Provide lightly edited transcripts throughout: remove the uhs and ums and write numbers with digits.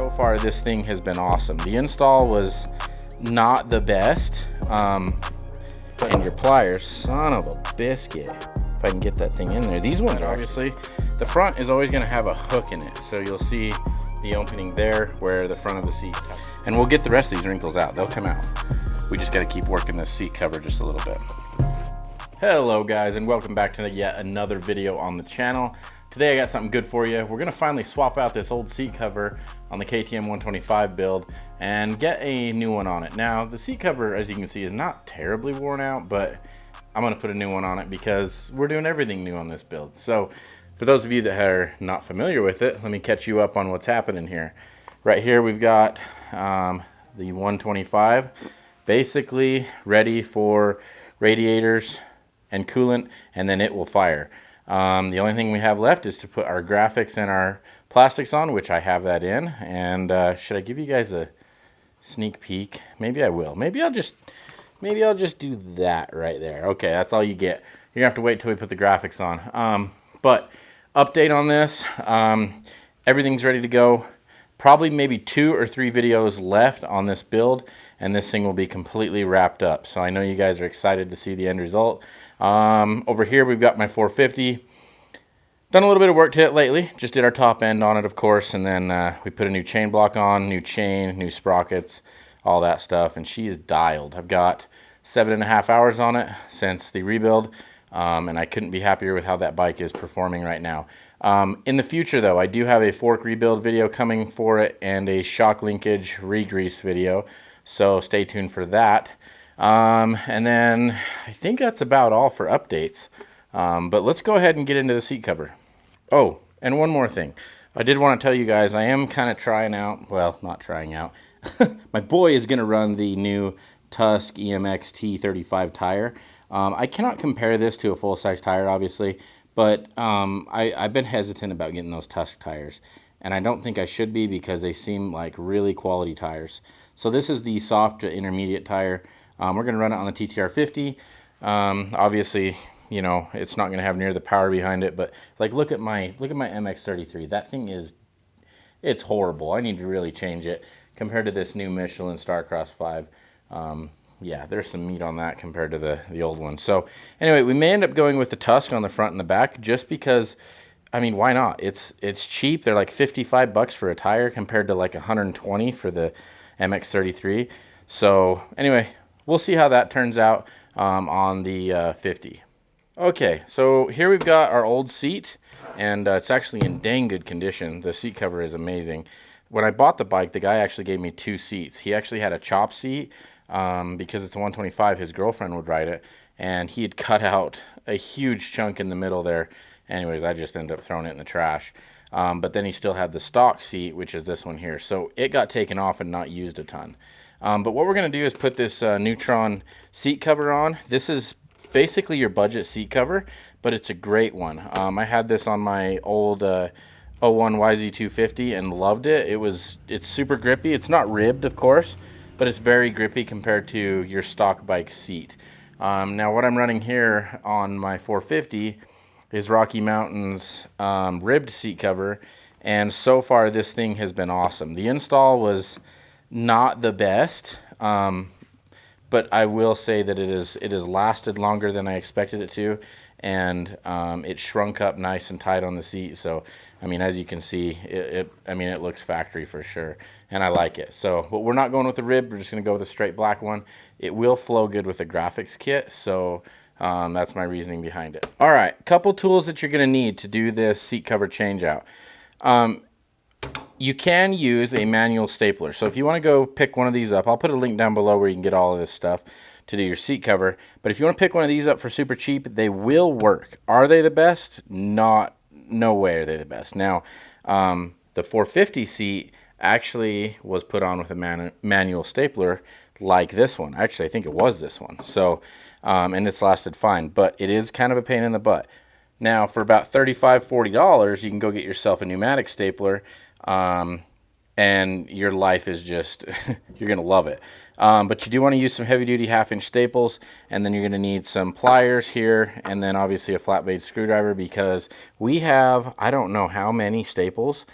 So far this thing has been awesome. The install was not the best. And your pliers, son of a biscuit. If I can get that thing in there. These ones are obviously, the front is always gonna have a hook in it. So you'll see the opening there where the front of the seat touches. And we'll get the rest of these wrinkles out. They'll come out. We just gotta keep working this seat cover just a little bit. Hello guys, and welcome back to yet another video on the channel. Today I got something good for you. We're gonna finally swap out this old seat cover on the KTM 125 build and get a new one on it. Now the seat cover, as you can see, is not terribly worn out, but I'm gonna put a new one on it because we're doing everything new on this build. So for those of you that are not familiar with it, let me catch you up on what's happening here. Right here we've got the 125 basically ready for radiators and coolant, and then it will fire. The only thing we have left is to put our graphics and our plastics on, which I have that in. And should I give you guys a sneak peek? Maybe I will. Maybe I'll just do that right there. Okay, that's all you get. You're gonna have to wait till we put the graphics on. But update on this. Everything's ready to go. Probably maybe 2 or 3 videos left on this build, and this thing will be completely wrapped up. So I know you guys are excited to see the end result. Over here we've got my 450. Done a little bit of work to it lately. Just did our top end on it, of course, and then we put a new chain block on, new chain, new sprockets, all that stuff, and she is dialed. I've got 7.5 hours on it since the rebuild, and I couldn't be happier with how that bike is performing right now. In the future though, I do have a fork rebuild video coming for it and a shock linkage re-grease video, so stay tuned for that. And then I think that's about all for updates. But let's go ahead and get into the seat cover. Oh, and one more thing. I did want to tell you guys, I am kind of trying out, well, not trying out. My boy is going to run the new Tusk EMX T35 tire. I cannot compare this to a full-size tire, obviously, but I've been hesitant about getting those Tusk tires. And I don't think I should be because they seem like really quality tires. So this is the soft to intermediate tire. We're going to run it on the TTR 50. Obviously, you know, it's not going to have near the power behind it, but like look at my MX-33. That thing is, it's horrible. I need to really change it compared to this new Michelin Starcross 5. Yeah, there's some meat on that compared to the old one. So anyway, we may end up going with the Tusk on the front and the back just because, I mean, why not? It's cheap. They're like 55 bucks for a tire compared to like 120 for the MX-33. So anyway, we'll see how that turns out on the 50. Okay, so here we've got our old seat, and it's actually in dang good condition. The seat cover is amazing. When I bought the bike, the guy actually gave me 2 seats. He actually had a chop seat because it's a 125. His girlfriend would ride it, and he had cut out a huge chunk in the middle there. Anyways, I just ended up throwing it in the trash. But then he still had the stock seat, which is this one here. So it got taken off and not used a ton. But what we're going to do is put this Neutron seat cover on. This is basically your budget seat cover, but it's a great one. I had this on my old 01 YZ250 and loved it. It's super grippy. It's not ribbed, of course, but it's very grippy compared to your stock bike seat. Now what I'm running here on my 450 is Rocky Mountain's ribbed seat cover, and so far this thing has been awesome. The install was not the best, but I will say that it has lasted longer than I expected it to, and it shrunk up nice and tight on the seat. So I mean, as you can see, it looks factory for sure, and I like it. So, but we're not going with the rib. We're just going to go with a straight black one. It will flow good with the graphics kit, so that's my reasoning behind it. All right, couple tools that you're going to need to do this seat cover change out. You can use a manual stapler. So if you want to go pick one of these up, I'll put a link down below where you can get all of this stuff to do your seat cover. But if you want to pick one of these up for super cheap, they will work. Are they the best? No way are they the best. Now, the 450 seat actually was put on with a manual stapler like this one. Actually, I think it was this one. So, and it's lasted fine, but it is kind of a pain in the butt. Now, for about $35, $40, you can go get yourself a pneumatic stapler, and your life is just, you're going to love it. But you do want to use some heavy-duty half-inch staples, and then you're going to need some pliers here, and then obviously a flat blade screwdriver, because we have, I don't know how many staples,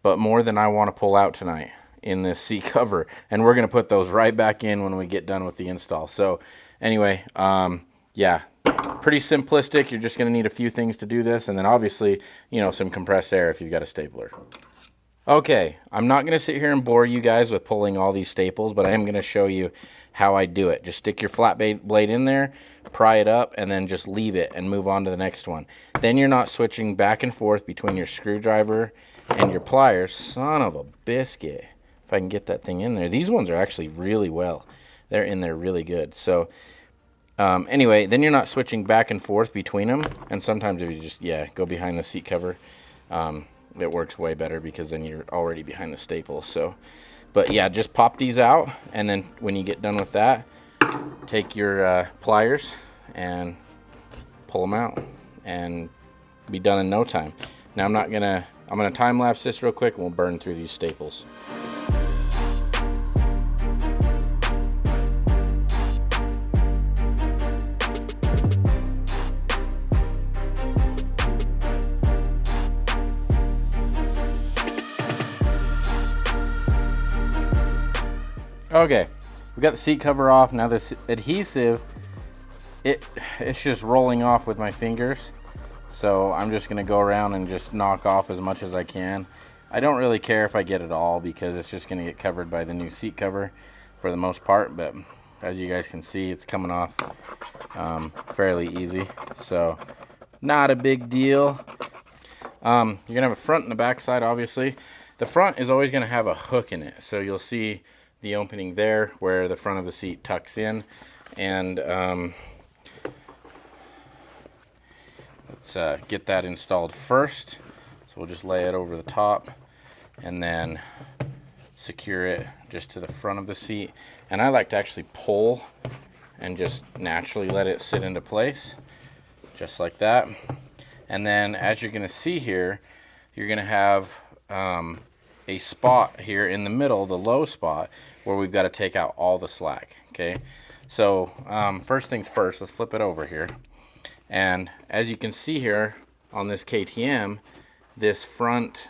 but more than I want to pull out tonight in this seat cover. And we're going to put those right back in when we get done with the install. So anyway, yeah, pretty simplistic. You're just going to need a few things to do this. And then obviously, you know, some compressed air if you've got a stapler. Okay, I'm not going to sit here and bore you guys with pulling all these staples, but I am going to show you how I do it. Just stick your flat blade in there, pry it up, and then just leave it and move on to the next one. Then you're not switching back and forth between your screwdriver and your pliers. Son of a biscuit. If I can get that thing in there. These ones are actually really well. They're in there really good. So anyway, then you're not switching back and forth between them. And sometimes if you just, go behind the seat cover, it works way better because then you're already behind the staple. So, but yeah, just pop these out, and then when you get done with that, take your pliers and pull them out and be done in no time. Now I'm gonna time lapse this real quick and we'll burn through these staples. Okay, we got the seat cover off. Now this adhesive, it's just rolling off with my fingers. So I'm just gonna go around and just knock off as much as I can. I don't really care if I get it all because it's just gonna get covered by the new seat cover for the most part. But as you guys can see, it's coming off fairly easy. So not a big deal. You're gonna have a front and a back side, obviously. The front is always gonna have a hook in it. So you'll see the opening there where the front of the seat tucks in, and let's get that installed first. So we'll just lay it over the top and then secure it just to the front of the seat. And I like to actually pull and just naturally let it sit into place just like that. And then as you're going to see here, you're going to have a spot here in the middle, the low spot, where we've got to take out all the slack. Okay, so first things first, let's flip it over here. And as you can see here on this KTM, this front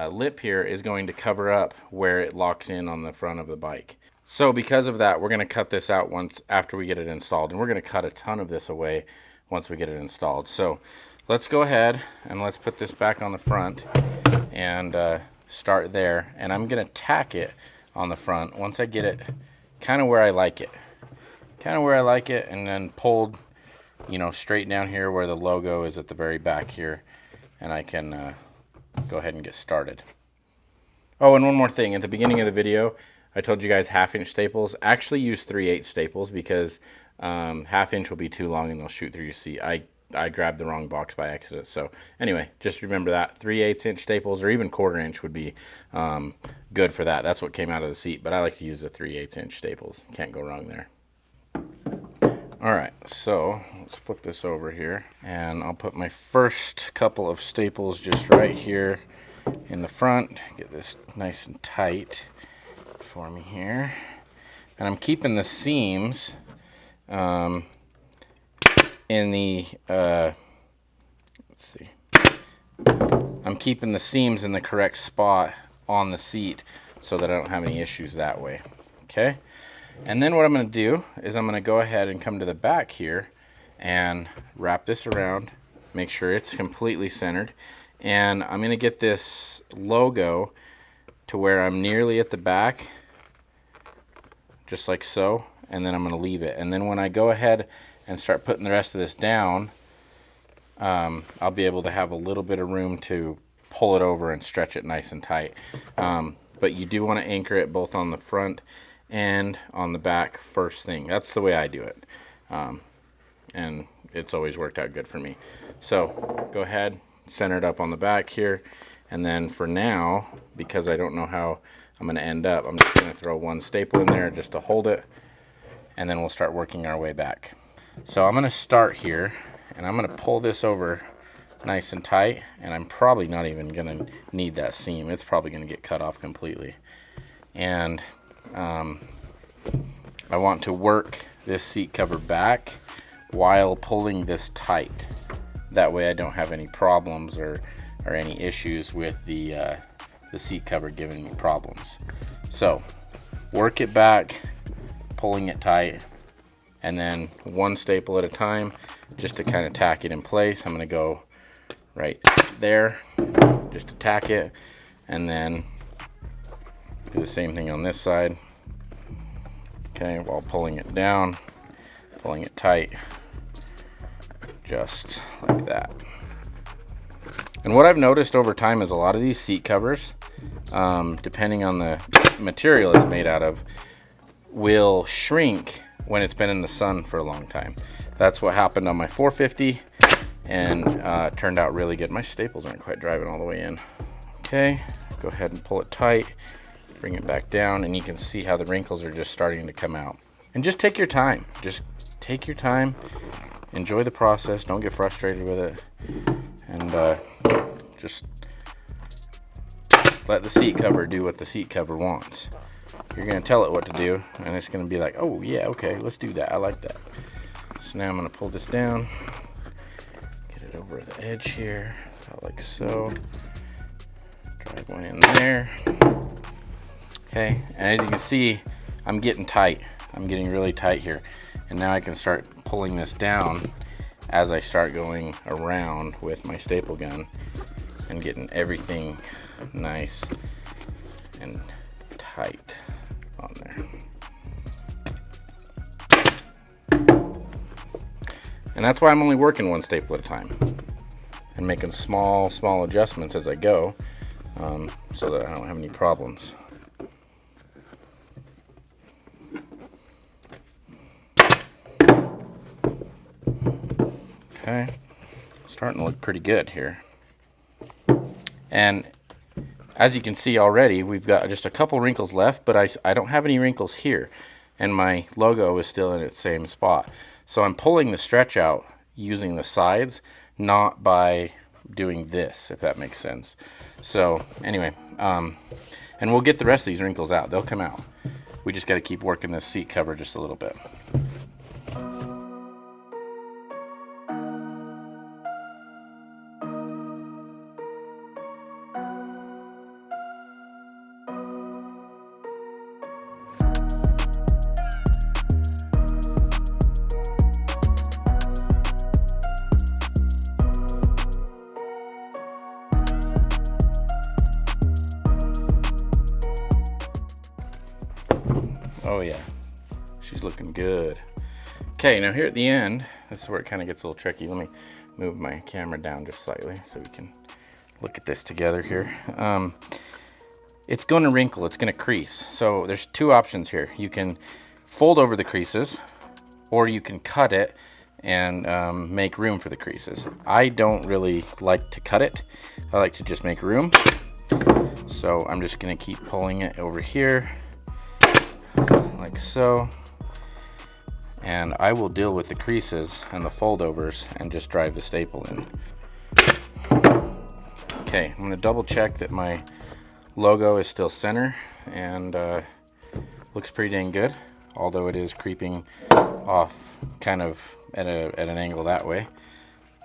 lip here is going to cover up where it locks in on the front of the bike. So because of that, we're going to cut this out once after we get it installed, and we're going to cut a ton of this away once we get it installed. So let's go ahead and let's put this back on the front and start there. And I'm going to tack it on the front once I get it kind of where I like it. And then pulled, you know, straight down here where the logo is at the very back here. And I can go ahead and get started. Oh, and one more thing. At the beginning of the video, I told you guys 1/2-inch staples. Actually use 3/8 staples because 1/2-inch will be too long and they'll shoot through your seat. I grabbed the wrong box by accident. So anyway, just remember that 3/8-inch staples or even 1/4-inch would be good for that. That's what came out of the seat, but I like to use the 3/8-inch staples. Can't go wrong there. All right, so let's flip this over here, and I'll put my first couple of staples just right here in the front. Get this nice and tight for me here, and I'm keeping the seams in the I'm keeping the seams in the correct spot on the seat so that I don't have any issues that way. Okay, and then what I'm going to do is I'm going to go ahead and come to the back here and wrap this around, make sure it's completely centered, and I'm going to get this logo to where I'm nearly at the back, just like so, and then I'm going to leave it. And then when I go ahead and start putting the rest of this down, I'll be able to have a little bit of room to pull it over and stretch it nice and tight. But you do want to anchor it both on the front and on the back first thing. That's the way I do it. And it's always worked out good for me. So go ahead, center it up on the back here. And then for now, because I don't know how I'm going to end up, I'm just going to throw one staple in there just to hold it. And then we'll start working our way back. So I'm going to start here, and I'm going to pull this over nice and tight, and I'm probably not even going to need that seam. It's probably going to get cut off completely. And I want to work this seat cover back while pulling this tight. That way I don't have any problems or or any issues with the seat cover giving me problems. So work it back, pulling it tight, and then one staple at a time just to kind of tack it in place. I'm going to go right there just to tack it, and then do the same thing on this side. Okay, while pulling it down, pulling it tight, just like that. And what I've noticed over time is a lot of these seat covers, depending on the material it's made out of, will shrink when it's been in the sun for a long time. That's what happened on my 450, and it turned out really good. My staples aren't quite driving all the way in. Okay, go ahead and pull it tight, bring it back down, and you can see how the wrinkles are just starting to come out. And just take your time. Just take your time. Enjoy the process. Don't get frustrated with it. And just let the seat cover do what the seat cover wants. You're going to tell it what to do, and it's going to be like, oh yeah, okay, let's do that. I like that. So now I'm going to pull this down, get it over the edge here, about like so. Drive one in there. Okay, and as you can see, I'm getting tight. I'm getting really tight here. And now I can start pulling this down as I start going around with my staple gun and getting everything nice and tight on there. And that's why I'm only working one staple at a time and making small adjustments as I go, so that I don't have any problems. Okay, starting to look pretty good here. And as you can see already, we've got just a couple wrinkles left, but I don't have any wrinkles here, and my logo is still in its same spot. So I'm pulling the stretch out using the sides, not by doing this, if that makes sense. So anyway, and we'll get the rest of these wrinkles out. They'll come out. We just got to keep working this seat cover just a little bit. Oh yeah, she's looking good. Okay, now here at the end, this is where it kind of gets a little tricky. Let me move my camera down just slightly so we can look at this together here. It's going to wrinkle, it's going to crease. So there's two options here. You can fold over the creases, or you can cut it and make room for the creases. I don't really like to cut it. I like to just make room. So I'm just going to keep pulling it over here, like so, and I will deal with the creases and the foldovers and just drive the staple in. Okay, I'm going to double check that my logo is still center, and looks pretty dang good, although it is creeping off kind of at an angle that way.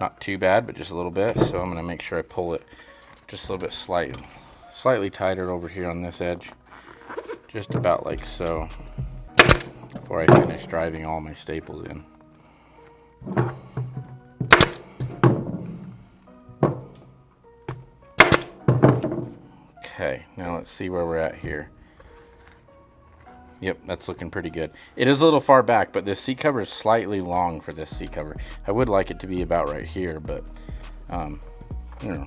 Not too bad, but just a little bit. So I'm going to make sure I pull it just a little bit slightly tighter over here on this edge, just about like so, before I finish driving all my staples in. Okay, now let's see where we're at here. Yep, that's looking pretty good. It is a little far back, but this seat cover is slightly long for this seat cover. I would like it to be about right here, but you know,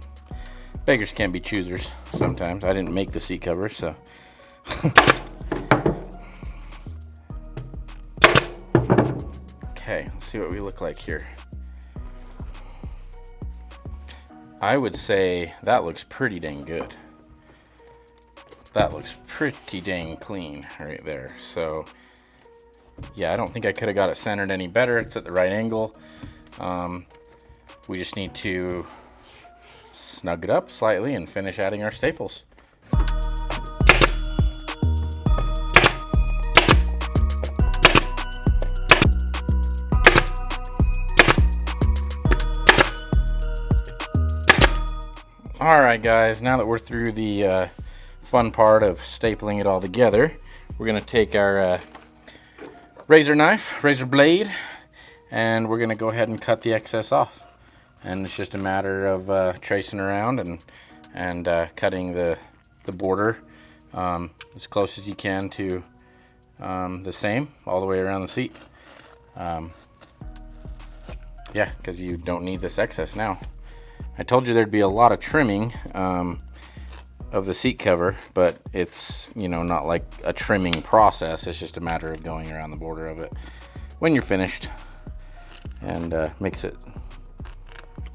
beggars can't be choosers sometimes. I didn't make the seat cover, so. Okay, let's see what we look like here. I would say that looks pretty dang good. That looks pretty dang clean right there. So yeah, I don't think I could have got it centered any better. It's at the right angle. We just need to snug it up slightly and finish adding our staples. All right, guys, now that we're through the fun part of stapling it all together, we're gonna take our razor blade, and we're gonna go ahead and cut the excess off. And it's just a matter of tracing around and cutting the border as close as you can to the same all the way around the seat. Yeah, because you don't need this excess now. I told you there'd be a lot of trimming of the seat cover, but it's, you know, not like a trimming process. It's just a matter of going around the border of it when you're finished, and makes it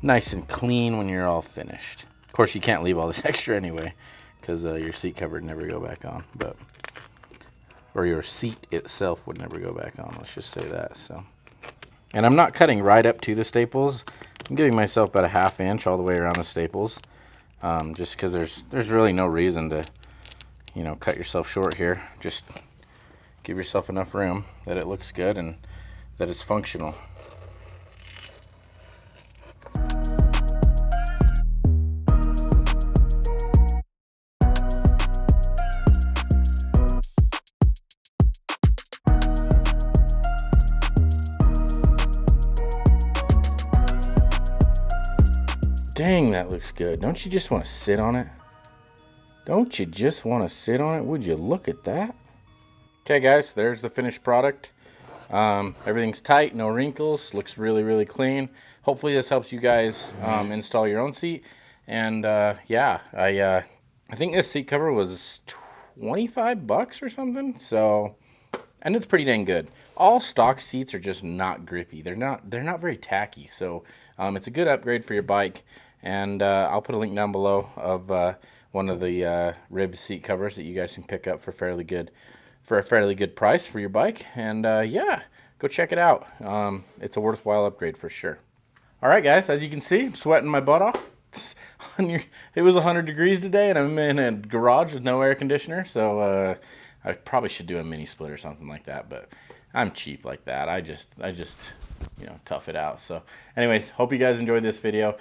nice and clean when you're all finished. Of course, you can't leave all this extra anyway, because your seat cover would never go back on, or your seat itself would never go back on. Let's just say that. So, and I'm not cutting right up to the staples. I'm giving myself about a 1/2 inch all the way around the staples, just because there's really no reason to, you know, cut yourself short here. Just give yourself enough room that it looks good and that it's functional. Dang, that looks good. Don't you just want to sit on it? Don't you just want to sit on it? Would you look at that? Okay, guys, there's the finished product. Everything's tight, no wrinkles, looks really, really clean. Hopefully this helps you guys install your own seat. And yeah, I think this seat cover was 25 bucks or something. So, and it's pretty dang good. All stock seats are just not grippy. They're not very tacky. So it's a good upgrade for your bike. And I'll put a link down below of one of the ribbed seat covers that you guys can pick up for a fairly good price for your bike. And yeah, go check it out. It's a worthwhile upgrade for sure. All right, guys, as you can see, I'm sweating my butt off. It was 100 degrees today, and I'm in a garage with no air conditioner. So I probably should do a mini split or something like that, but I'm cheap like that. I just you know, tough it out. So anyways, hope you guys enjoyed this video.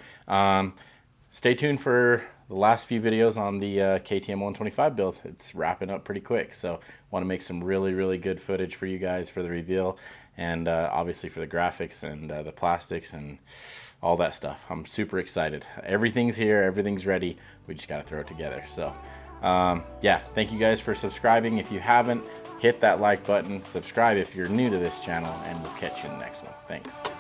Stay tuned for the last few videos on the KTM 125 build. It's wrapping up pretty quick, so want to make some really good footage for you guys for the reveal, and obviously for the graphics and the plastics and all that stuff. I'm super excited. Everything's here, everything's ready. We just got to throw it together. So yeah, thank you guys for subscribing. If you haven't, hit that like button, subscribe if you're new to this channel, and we'll catch you in the next one. Thanks.